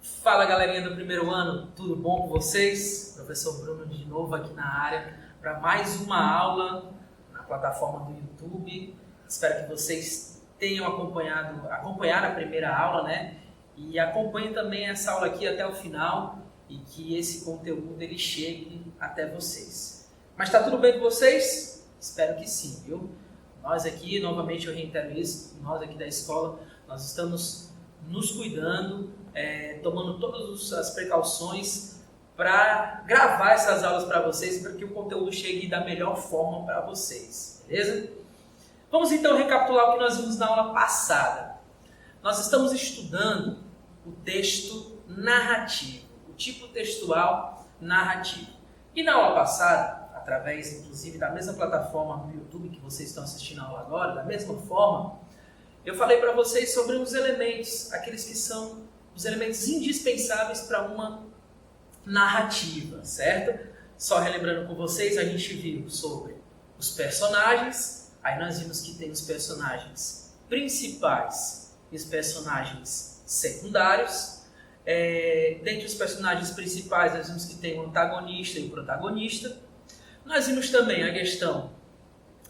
Fala galerinha do primeiro ano, tudo bom com vocês? Professor Bruno de novo aqui na área para mais uma aula na plataforma do YouTube. Espero que vocês tenham acompanhado a primeira aula, né? E acompanhem também essa aula aqui até o final e que esse conteúdo ele chegue até vocês. Mas tá tudo bem com vocês? Espero que sim, viu? Nós aqui, novamente eu reitero isso, nós aqui da escola, nós estamos nos cuidando, tomando todas as precauções para gravar essas aulas para vocês, para que o conteúdo chegue da melhor forma para vocês, beleza? Vamos então recapitular o que nós vimos na aula passada. Nós estamos estudando o texto narrativo, o tipo textual narrativo. E na aula passada, através inclusive da mesma plataforma no YouTube que vocês estão assistindo a aula agora, da mesma forma, eu falei para vocês sobre os elementos, aqueles que são os elementos indispensáveis para uma narrativa, certo? Só relembrando com vocês, a gente viu sobre os personagens, aí nós vimos que tem os personagens principais e os personagens secundários. Dentre os personagens principais, nós vimos que tem o antagonista e o protagonista. Nós vimos também a questão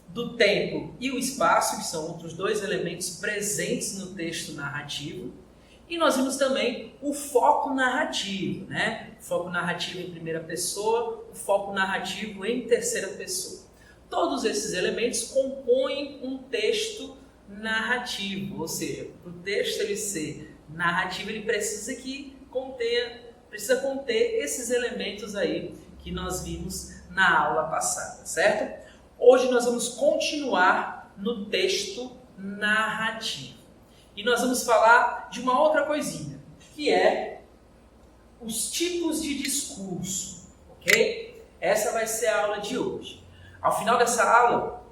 do tempo e o espaço, que são outros dois elementos presentes no texto narrativo. E nós vimos também o foco narrativo, né? O foco narrativo em primeira pessoa, o foco narrativo em terceira pessoa. Todos esses elementos compõem um texto narrativo, ou seja, para o texto ele ser narrativo, ele precisa conter esses elementos aí que nós vimos na aula passada, certo? Hoje nós vamos continuar no texto narrativo. E nós vamos falar de uma outra coisinha, que é os tipos de discurso, ok? Essa vai ser a aula de hoje. Ao final dessa aula,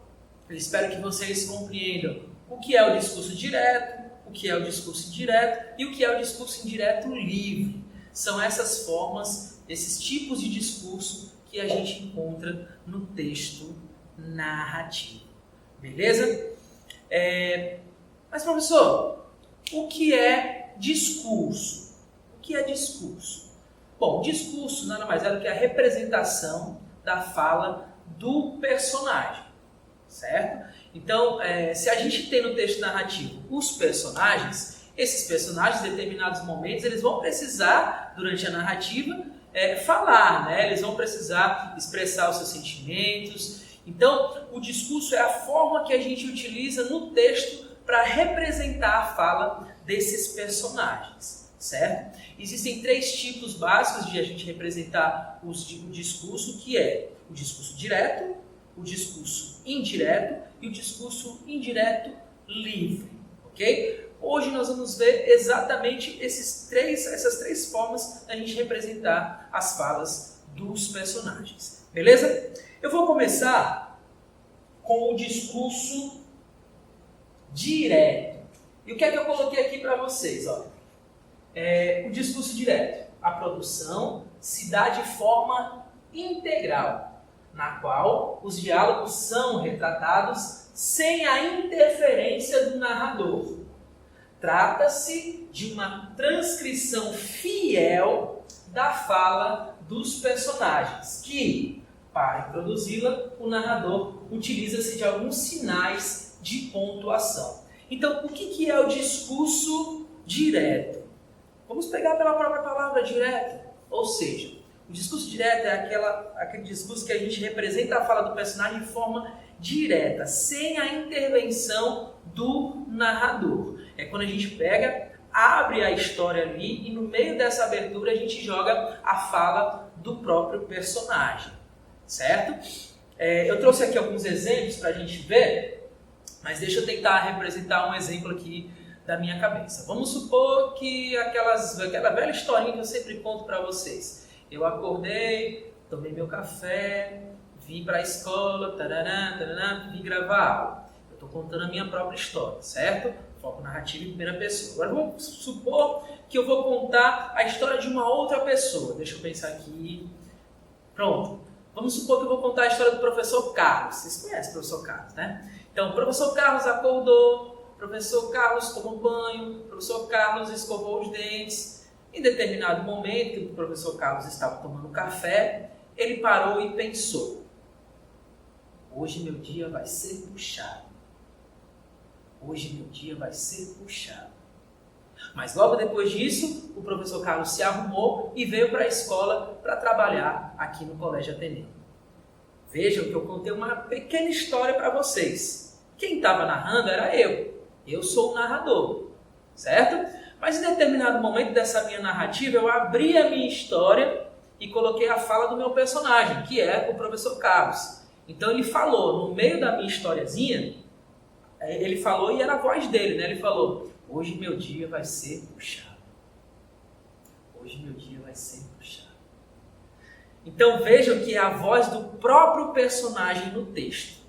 eu espero que vocês compreendam o que é o discurso direto, o que é o discurso indireto e o que é o discurso indireto livre. São essas formas, esses tipos de discurso que a gente encontra no texto narrativo. Beleza? Mas professor, o que é discurso? O que é discurso? Bom, discurso nada mais é do que a representação da fala do personagem, certo? Então, se a gente tem no texto narrativo os personagens, esses personagens, em determinados momentos, eles vão precisar, durante a narrativa, falar, né? Eles vão precisar expressar os seus sentimentos. Então, o discurso é a forma que a gente utiliza no texto para representar a fala desses personagens, certo? Existem três tipos básicos de a gente representar o discurso, que é o discurso direto, o discurso indireto e o discurso indireto livre, ok? Hoje nós vamos ver exatamente essas três formas da gente representar as falas dos personagens, beleza? Eu vou começar com o discurso direto. E o que é que eu coloquei aqui para vocês? Olha, o discurso direto. A produção se dá de forma integral, na qual os diálogos são retratados sem a interferência do narrador. Trata-se de uma transcrição fiel da fala dos personagens, que, para introduzi-la, o narrador utiliza-se de alguns sinais de pontuação. Então, o que é o discurso direto? Vamos pegar pela própria palavra direto. Ou seja, o discurso direto é aquele discurso que a gente representa a fala do personagem de forma direta, sem a intervenção do narrador. É quando a gente pega, abre a história ali e no meio dessa abertura a gente joga a fala do próprio personagem, certo? Eu trouxe aqui alguns exemplos para a gente ver, mas deixa eu tentar representar um exemplo aqui da minha cabeça. Vamos supor que aquela velha historinha que eu sempre conto para vocês. Eu acordei, tomei meu café, vim para a escola, vim gravar aula. Eu estou contando a minha própria história, certo? Foco narrativo em primeira pessoa. Agora vamos supor que eu vou contar a história de uma outra pessoa. Deixa eu pensar aqui. Pronto. Vamos supor que eu vou contar a história do professor Carlos. Vocês conhecem o professor Carlos, né? Então, o professor Carlos acordou, o professor Carlos tomou banho, o professor Carlos escovou os dentes Em determinado momento, que o professor Carlos estava tomando café, ele parou e pensou: hoje meu dia vai ser puxado. Hoje meu dia vai ser puxado. Mas logo depois disso, o professor Carlos se arrumou e veio para a escola para trabalhar aqui no Colégio Ateneu. Vejam que eu contei uma pequena história para vocês. Quem estava narrando era eu. Eu sou o narrador, certo? Mas em determinado momento dessa minha narrativa, eu abri a minha história e coloquei a fala do meu personagem, que é o professor Carlos. Então ele falou, no meio da minha historiazinha, ele falou e era a voz dele, né? Ele falou: hoje meu dia vai ser puxado. Hoje meu dia vai ser puxado. Então vejam que é a voz do próprio personagem no texto.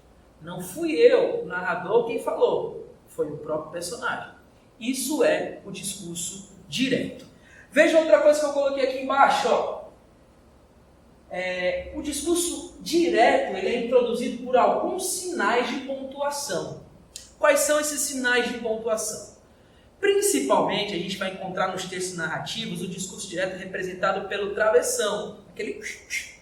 Não fui eu, o narrador, quem falou. Foi o próprio personagem. Isso é o discurso direto. Veja outra coisa que eu coloquei aqui embaixo. Ó. O discurso direto ele é introduzido por alguns sinais de pontuação. Quais são esses sinais de pontuação? Principalmente, a gente vai encontrar nos textos narrativos o discurso direto representado pelo travessão, aquele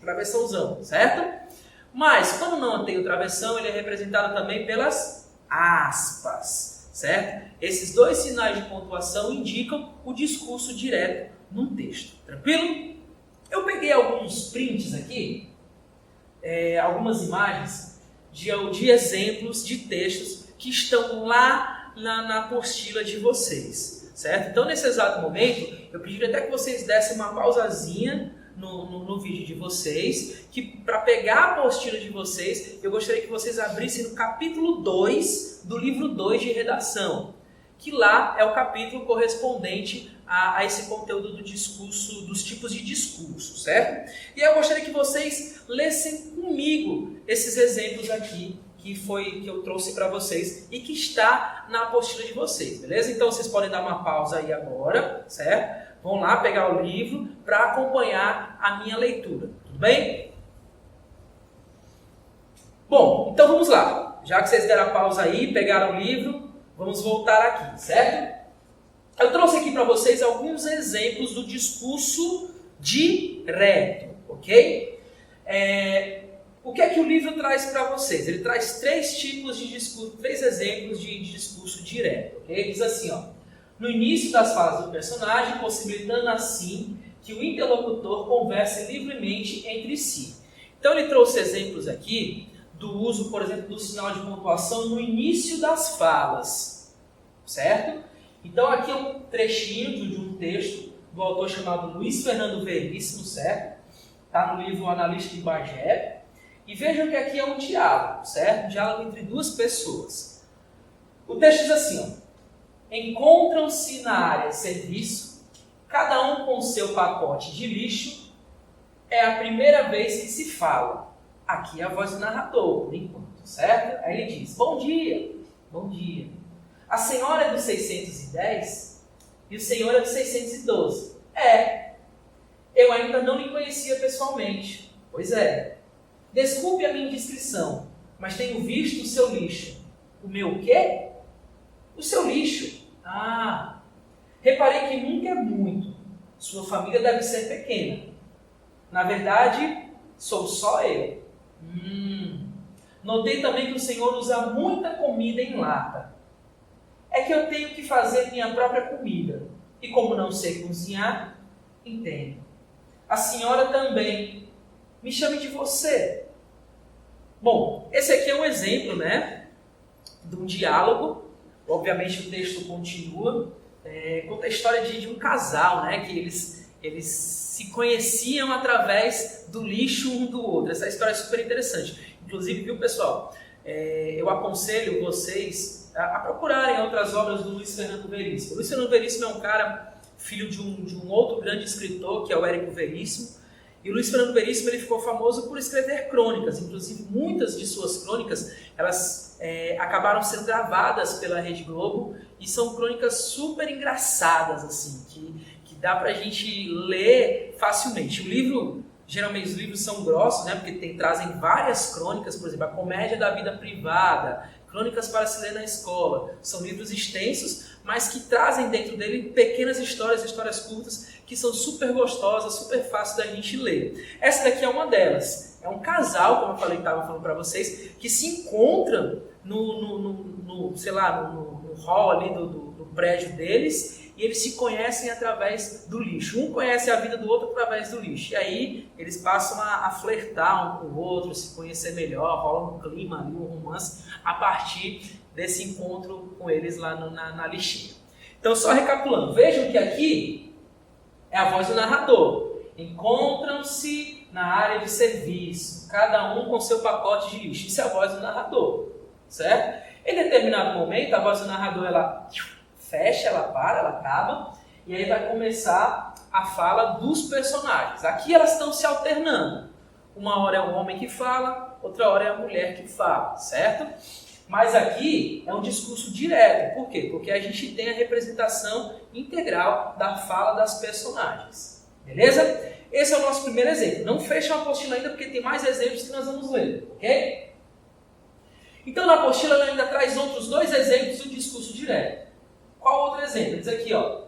travessãozão, certo? Mas, quando não tem o travessão, ele é representado também pelas aspas, certo? Esses dois sinais de pontuação indicam o discurso direto num texto, tranquilo? Eu peguei alguns prints aqui, algumas imagens de exemplos de textos que estão lá na apostila de vocês, certo? Então, nesse exato momento, eu pediria até que vocês dessem uma pausazinha no vídeo de vocês, que para pegar a apostila de vocês, eu gostaria que vocês abrissem no capítulo 2 do livro 2 de redação, que lá é o capítulo correspondente a esse conteúdo do discurso, dos tipos de discurso, certo? E eu gostaria que vocês lessem comigo esses exemplos aqui, que eu trouxe para vocês e que está na apostila de vocês, beleza? Então vocês podem dar uma pausa aí agora, certo? Vão lá pegar o livro para acompanhar a minha leitura, tudo bem? Bom, então vamos lá. Já que vocês deram a pausa aí, pegaram o livro, vamos voltar aqui, certo? Eu trouxe aqui para vocês alguns exemplos do discurso direto, ok? O que é que o livro traz para vocês? Ele traz três tipos de discurso, três exemplos de discurso direto, ok? Ele diz assim, ó: no início das falas do personagem, possibilitando assim que o interlocutor converse livremente entre si. Então ele trouxe exemplos aqui do uso, por exemplo, do sinal de pontuação no início das falas, certo? Então aqui é um trechinho de um texto do autor chamado Luiz Fernando Veríssimo, certo? Está no livro O Analista de Bagé. E vejam que aqui é um diálogo, certo? Um diálogo entre duas pessoas. O texto diz assim, ó: encontram-se na área de serviço, cada um com seu pacote de lixo. É a primeira vez que se fala. Aqui é a voz do narrador, por enquanto, certo? Aí ele diz: bom dia, bom dia. A senhora é do 610 e o senhor é do 612. Eu ainda não lhe conhecia pessoalmente. Pois é. Desculpe a minha indiscrição, mas tenho visto o seu lixo. O meu quê? O seu lixo. Reparei que nunca é muito. Sua família deve ser pequena. Na verdade, sou só eu. Notei também que o senhor usa muita comida em lata. É que eu tenho que fazer minha própria comida. E como não sei cozinhar, entendo. A senhora também. Me chame de você. Bom, esse aqui é um exemplo, né, de um diálogo. Obviamente o texto continua. Conta a história de um casal, né, que eles se conheciam através do lixo um do outro. Essa história é super interessante. Inclusive, viu, pessoal, eu aconselho vocês a procurarem outras obras do Luiz Fernando Veríssimo. O Luiz Fernando Veríssimo é um cara, filho de um outro grande escritor, que é o Érico Veríssimo. E o Luiz Fernando Veríssimo ele ficou famoso por escrever crônicas. Inclusive, muitas de suas crônicas elas acabaram sendo gravadas pela Rede Globo e são crônicas super engraçadas, assim, que dá pra gente ler facilmente. O livro, geralmente os livros são grossos, né, porque trazem várias crônicas, por exemplo, a Comédia da Vida Privada, Crônicas para se ler na escola. São livros extensos, mas que trazem dentro dele pequenas histórias curtas, que são super gostosas, super fáceis da gente ler. Essa daqui é uma delas. É um casal, como eu falei, estava falando para vocês, que se encontram no hall ali do prédio deles, e eles se conhecem através do lixo. Um conhece a vida do outro através do lixo. E aí eles passam a flertar um com o outro, se conhecer melhor, rola um clima ali, um romance, a partir desse encontro com eles lá na lixeira. Então, só recapitulando, vejam que aqui é a voz do narrador. Encontram-se na área de serviço, cada um com seu pacote de lixo. Isso é a voz do narrador, certo? Em determinado momento, a voz do narrador, ela fecha, ela para, ela acaba, e aí vai começar a fala dos personagens. Aqui elas estão se alternando. Uma hora é o homem que fala, outra hora é a mulher que fala, certo? Mas aqui é um discurso direto. Por quê? Porque a gente tem a representação integral da fala das personagens. Beleza? Esse é o nosso primeiro exemplo. Não fecha a apostila ainda, porque tem mais exemplos que nós vamos ler, ok? Então, na apostila, ela ainda traz outros 2 exemplos do discurso direto. Qual outro exemplo? Diz aqui, ó.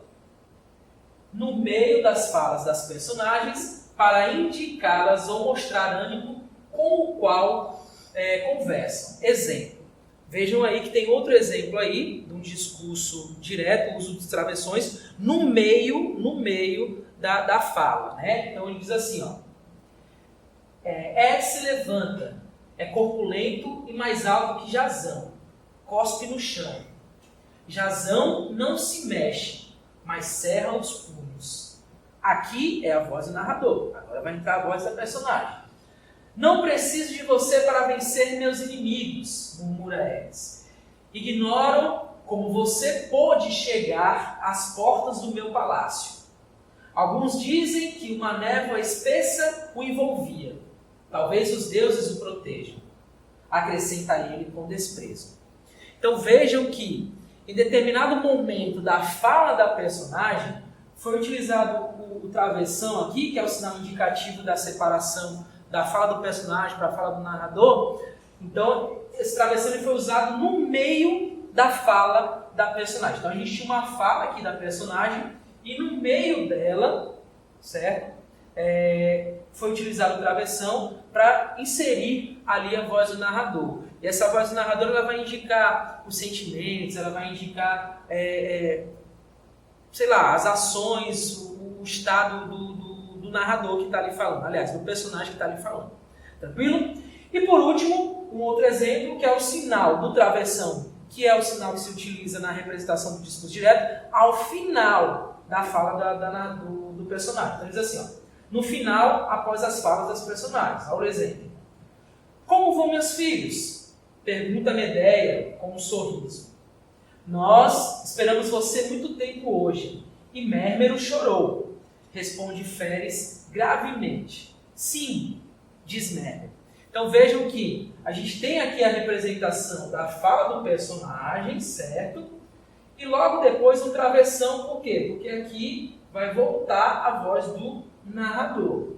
No meio das falas das personagens, para indicá-las ou mostrar ânimo com o qual conversam. Exemplo. Vejam aí que tem outro exemplo aí, de um discurso direto, uso de travessões, no meio da fala, né? Então ele diz assim, ó. Ed se levanta, é corpulento e mais alto que Jazão, cospe no chão. Jazão não se mexe, mas cerra os punhos. Aqui é a voz do narrador, agora vai entrar a voz da personagem. Não preciso de você para vencer meus inimigos, murmura Edes. Ignoram como você pôde chegar às portas do meu palácio. Alguns dizem que uma névoa espessa o envolvia. Talvez os deuses o protejam. Acrescenta ele com desprezo. Então vejam que, em determinado momento da fala da personagem, foi utilizado o travessão aqui, que é o sinal indicativo da separação da fala do personagem para a fala do narrador. Então, esse travessão foi usado no meio da fala da personagem. Então, a gente tinha uma fala aqui da personagem e no meio dela, certo? Foi utilizado o travessão para inserir ali a voz do narrador. E essa voz do narrador ela vai indicar os sentimentos, ela vai indicar, as ações, o estado do narrador que está ali falando. Aliás, do personagem que está ali falando. Tranquilo? E por último, um outro exemplo que é o sinal do travessão, que é o sinal que se utiliza na representação do discurso direto ao final da fala do personagem. Então diz assim, ó, no final, após as falas das personagens. Olha o exemplo. Como vão meus filhos? Pergunta Medeia com um sorriso. Nós esperamos você muito tempo hoje. E Mérmero chorou. Responde Féres gravemente. Sim, diz Mérmero. Então vejam que a gente tem aqui a representação da fala do personagem, certo? E logo depois um travessão, por quê? Porque aqui vai voltar a voz do narrador,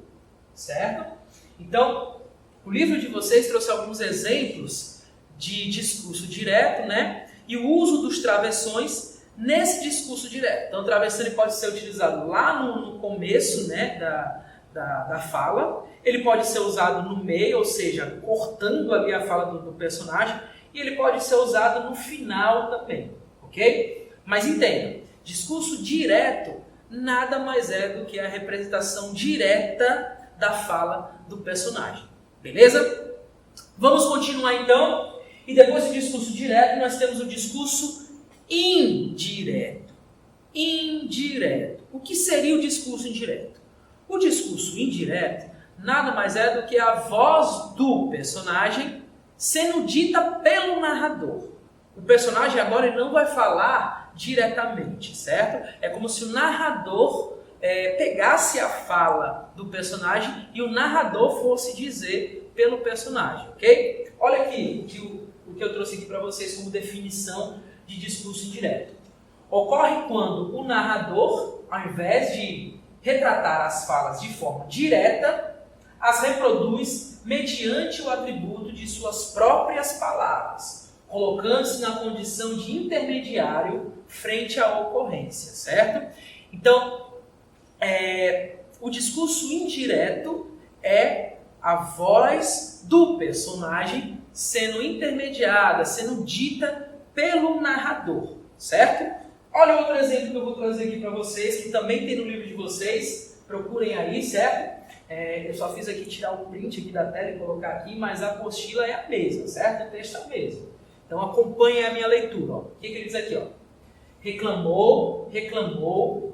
certo? Então, o livro de vocês trouxe alguns exemplos de discurso direto, né? E o uso dos travessões nesse discurso direto. Então, o travessão ele pode ser utilizado lá no começo, né, da fala. Ele pode ser usado no meio, ou seja, cortando ali a fala do personagem. E ele pode ser usado no final também, ok? Mas entenda, discurso direto nada mais é do que a representação direta da fala do personagem. Beleza? Vamos continuar então. E depois do discurso direto, nós temos o discurso indireto. Indireto. O que seria o discurso indireto? O discurso indireto nada mais é do que a voz do personagem sendo dita pelo narrador. O personagem agora ele não vai falar diretamente, certo? É como se o narrador pegasse a fala do personagem e o narrador fosse dizer pelo personagem, ok? Olha aqui o que eu trouxe aqui para vocês como definição de discurso indireto. Ocorre quando o narrador, ao invés de retratar as falas de forma direta, as reproduz mediante o atributo de suas próprias palavras, colocando-se na condição de intermediário frente à ocorrência, certo? Então, o discurso indireto é a voz do personagem sendo intermediada, sendo dita pelo narrador, certo? Olha outro exemplo que eu vou trazer aqui para vocês, que também tem no livro de vocês, procurem aí, certo? Eu só fiz aqui tirar o print aqui da tela e colocar aqui, mas a apostila é a mesma, certo? O texto é o mesmo. Então acompanhem a minha leitura. Ó. O que ele diz aqui? Ó? Reclamou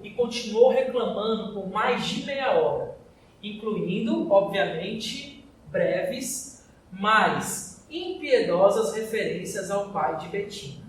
e continuou reclamando por mais de meia hora, incluindo, obviamente, breves, mas impiedosas referências ao pai de Betina,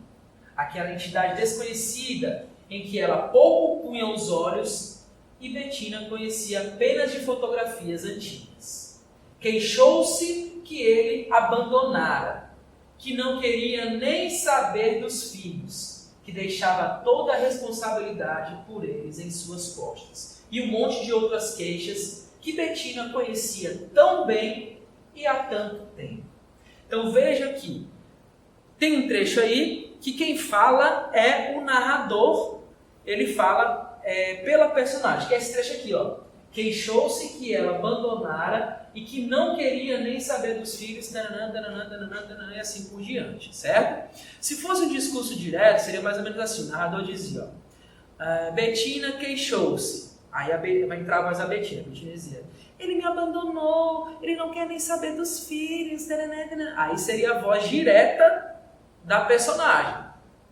aquela entidade desconhecida em que ela pouco punha os olhos e Betina conhecia apenas de fotografias antigas. Queixou-se que ele abandonara, que não queria nem saber dos filhos, que deixava toda a responsabilidade por eles em suas costas, e um monte de outras queixas que Betina conhecia tão bem e há tanto tempo. Então veja que tem um trecho aí que quem fala é o narrador, ele fala pela personagem, que é esse trecho aqui, ó. Queixou-se que ela abandonara e que não queria nem saber dos filhos, taranã, taranã, taranã, taranã, e assim por diante, certo? Se fosse um discurso direto, seria mais ou menos assim, o narrador dizia, ó, Betina queixou-se, aí vai entrar mais a Betina dizia, ele me abandonou, ele não quer nem saber dos filhos, taranã, taranã. Aí seria a voz direta da personagem,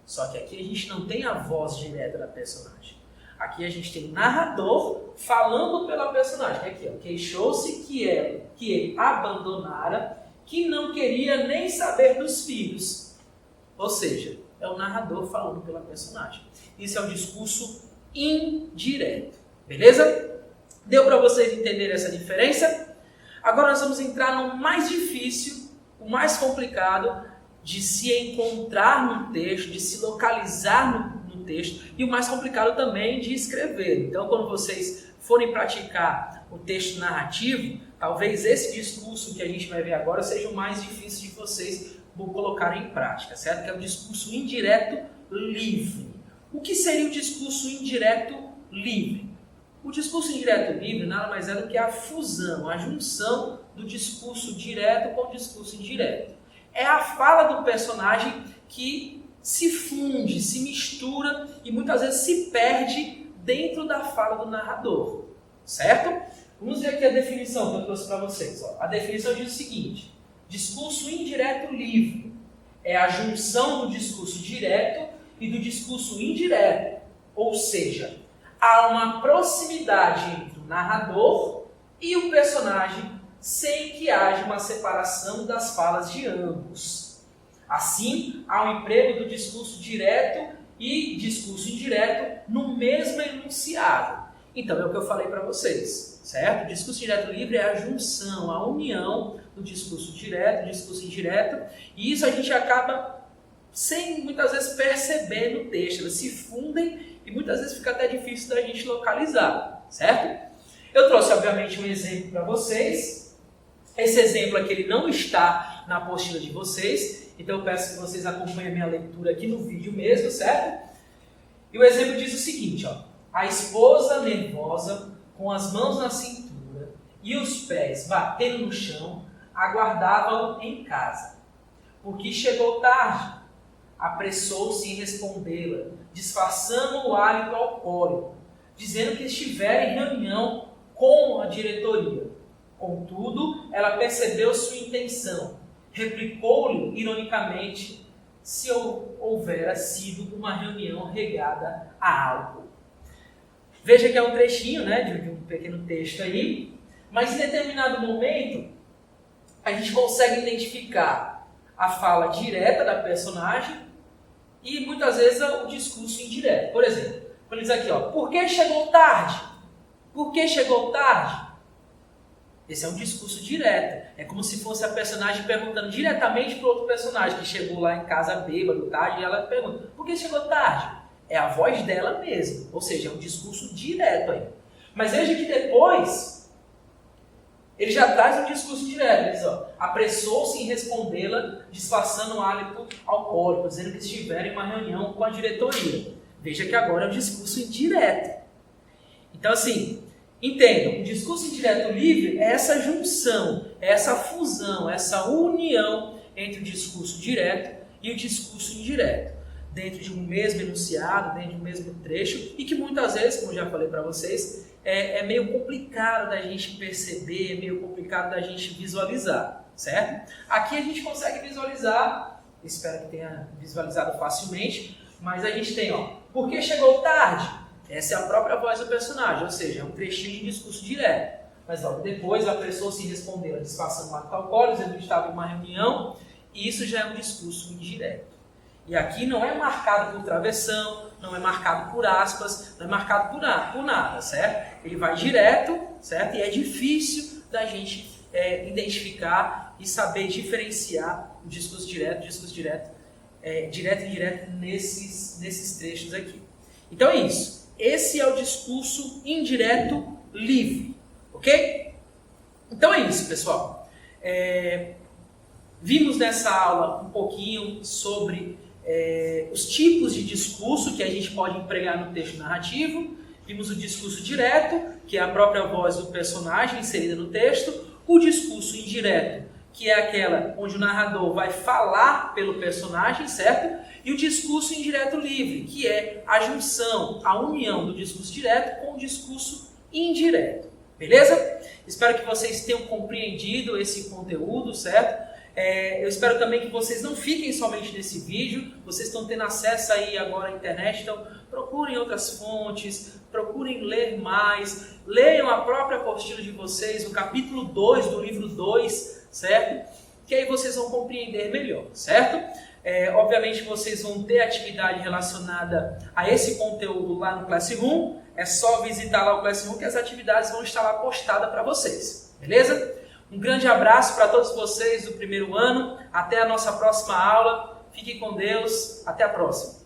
só que aqui a gente não tem a voz direta da personagem. Aqui a gente tem o narrador falando pela personagem. Aqui, ó, queixou-se que ele abandonara, que não queria nem saber dos filhos. Ou seja, é o narrador falando pela personagem. Isso é um discurso indireto. Beleza? Deu para vocês entenderem essa diferença? Agora nós vamos entrar no mais difícil, o mais complicado de se encontrar no texto, de se localizar no texto, e o mais complicado também de escrever. Então, quando vocês forem praticar o texto narrativo, talvez esse discurso que a gente vai ver agora seja o mais difícil de vocês colocarem em prática, certo? Que é o discurso indireto livre. O que seria o discurso indireto livre? O discurso indireto livre nada mais é do que a fusão, a junção do discurso direto com o discurso indireto. É a fala do personagem que se funde, se mistura e muitas vezes se perde dentro da fala do narrador, certo? Vamos ver aqui a definição que eu trouxe para vocês. Ó. A definição diz o seguinte: discurso indireto livre é a junção do discurso direto e do discurso indireto, ou seja, há uma proximidade entre o narrador e o personagem sem que haja uma separação das falas de ambos. Assim, há um emprego do discurso direto e discurso indireto no mesmo enunciado. Então, é o que eu falei para vocês, certo? O discurso direto livre é a junção, a união do discurso direto e discurso indireto, e isso a gente acaba sem muitas vezes perceber no texto. Elas se fundem e muitas vezes fica até difícil da gente localizar, certo? Eu trouxe, obviamente, um exemplo para vocês. Esse exemplo aqui ele não está na apostila de vocês, então eu peço que vocês acompanhem a minha leitura aqui no vídeo mesmo, certo? E o exemplo diz o seguinte, ó. A esposa nervosa, com as mãos na cintura e os pés batendo no chão, aguardava-o em casa. Porque chegou tarde, apressou-se em respondê-la, disfarçando o hálito alcoólico, dizendo que estivera em reunião com a diretoria. Contudo, ela percebeu sua intenção. Replicou-lhe, ironicamente, se houvera sido uma reunião regada a álcool. Veja que é um trechinho, né, de um pequeno texto aí, mas em determinado momento a gente consegue identificar a fala direta da personagem e muitas vezes o discurso indireto. Por exemplo, quando ele diz aqui, ó, por que chegou tarde? Por que chegou tarde? Esse é um discurso direto. É como se fosse a personagem perguntando diretamente para o outro personagem que chegou lá em casa bêbado, tarde, e ela pergunta, por que chegou tarde? É a voz dela mesma, ou seja, é um discurso direto aí. Mas veja que depois Ele já traz um discurso direto. Ele diz, apressou-se em respondê-la, disfarçando um hálito alcoólico, dizendo que estiveram em uma reunião com a diretoria. Veja que agora é um discurso indireto. Então, assim, entendam, o discurso indireto livre é essa junção, é essa fusão, essa união entre o discurso direto e o discurso indireto, dentro de um mesmo enunciado, dentro de um mesmo trecho, e que muitas vezes, como eu já falei para vocês, é meio complicado da gente perceber, é meio complicado da gente visualizar, certo? Aqui a gente consegue visualizar, espero que tenha visualizado facilmente, mas a gente tem, por que chegou tarde? Essa é a própria voz do personagem, ou seja, é um trechinho de discurso direto. Mas logo depois a pessoa se respondeu disfarçando um ato alcoólico, dizendo que estava em uma reunião, e isso já é um discurso indireto. E aqui não é marcado por travessão, não é marcado por aspas, não é marcado por nada, certo? Ele vai direto, certo? E é difícil da gente identificar e saber diferenciar o discurso direto direto e indireto nesses trechos aqui. Então é isso. Esse é o discurso indireto livre, ok? Então é isso, pessoal. Vimos nessa aula um pouquinho sobre os tipos de discurso que a gente pode empregar no texto narrativo. Vimos o discurso direto, que é a própria voz do personagem inserida no texto. O discurso indireto, que é aquela onde o narrador vai falar pelo personagem, certo? E o discurso indireto livre, que é a junção, a união do discurso direto com o discurso indireto. Beleza? Espero que vocês tenham compreendido esse conteúdo, certo? Eu espero também que vocês não fiquem somente nesse vídeo. Vocês estão tendo acesso aí agora à internet, então procurem outras fontes, procurem ler mais, leiam a própria apostila de vocês, o capítulo 2 do livro 2, certo? Que aí vocês vão compreender melhor, certo? Obviamente vocês vão ter atividade relacionada a esse conteúdo lá no Classroom. É só visitar lá o Classroom que as atividades vão estar lá postadas para vocês, beleza? Um grande abraço para todos vocês do primeiro ano. Até a nossa próxima aula. Fiquem com Deus. Até a próxima.